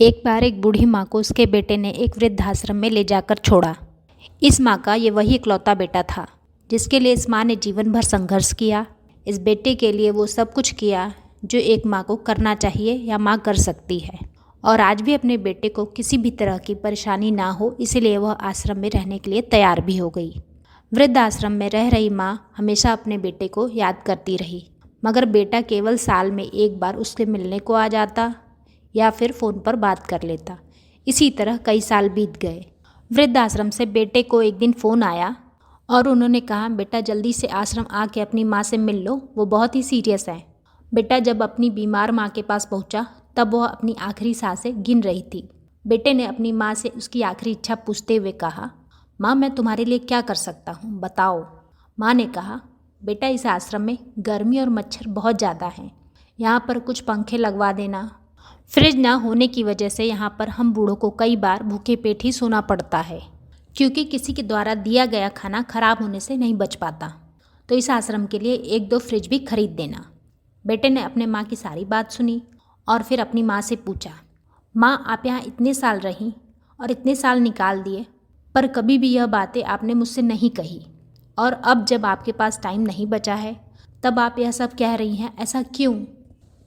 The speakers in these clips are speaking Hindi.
एक बार एक बूढ़ी माँ को उसके बेटे ने एक वृद्धाश्रम में ले जाकर छोड़ा। इस माँ का ये वही इकलौता बेटा था जिसके लिए इस माँ ने जीवन भर संघर्ष किया। इस बेटे के लिए वो सब कुछ किया जो एक माँ को करना चाहिए या माँ कर सकती है, और आज भी अपने बेटे को किसी भी तरह की परेशानी ना हो इसलिए वह आश्रम में रहने के लिए तैयार भी हो गई। वृद्ध आश्रम में रह रही माँ हमेशा अपने बेटे को याद करती रही, मगर बेटा केवल साल में एक बार उससे मिलने को आ जाता या फिर फ़ोन पर बात कर लेता। इसी तरह कई साल बीत गए। वृद्ध आश्रम से बेटे को एक दिन फ़ोन आया और उन्होंने कहा, बेटा जल्दी से आश्रम आके अपनी माँ से मिल लो, वो बहुत ही सीरियस है। बेटा जब अपनी बीमार माँ के पास पहुँचा तब वह अपनी आखिरी सांसें गिन रही थी। बेटे ने अपनी माँ से उसकी आखिरी इच्छा पूछते हुए कहा, माँ मैं तुम्हारे लिए क्या कर सकता हूँ, बताओ। माँ ने कहा, बेटा इस आश्रम में गर्मी और मच्छर बहुत ज़्यादा हैं, यहाँ पर कुछ पंखे लगवा देना। फ्रिज ना होने की वजह से यहाँ पर हम बूढ़ों को कई बार भूखे पेट ही सोना पड़ता है, क्योंकि किसी के द्वारा दिया गया खाना खराब होने से नहीं बच पाता। तो इस आश्रम के लिए एक दो फ्रिज भी खरीद देना। बेटे ने अपने माँ की सारी बात सुनी और फिर अपनी माँ से पूछा, माँ आप यहाँ इतने साल रहीं और इतने साल निकाल दिए, पर कभी भी यह बातें आपने मुझसे नहीं कही, और अब जब आपके पास टाइम नहीं बचा है तब आप यह सब कह रही हैं, ऐसा क्यों?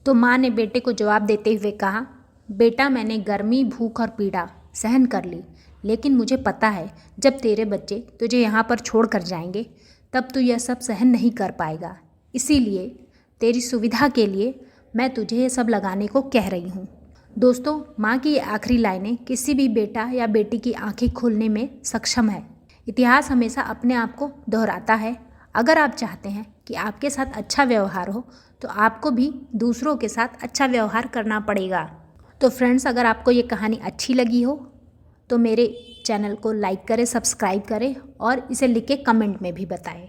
तो माँ ने बेटे को जवाब देते हुए कहा, बेटा मैंने गर्मी, भूख और पीड़ा सहन कर ली, लेकिन मुझे पता है जब तेरे बच्चे तुझे यहाँ पर छोड़ कर जाएंगे तब तू यह सब सहन नहीं कर पाएगा। इसीलिए तेरी सुविधा के लिए मैं तुझे ये सब लगाने को कह रही हूँ। दोस्तों, माँ की ये आखिरी लाइनें किसी भी बेटा या बेटी की आंखें खोलने में सक्षम है। इतिहास हमेशा अपने आप को दोहराता है। अगर आप चाहते हैं कि आपके साथ अच्छा व्यवहार हो तो आपको भी दूसरों के साथ अच्छा व्यवहार करना पड़ेगा। तो फ्रेंड्स, अगर आपको ये कहानी अच्छी लगी हो तो मेरे चैनल को लाइक करें, सब्सक्राइब करें और इसे लिख के कमेंट में भी बताएं।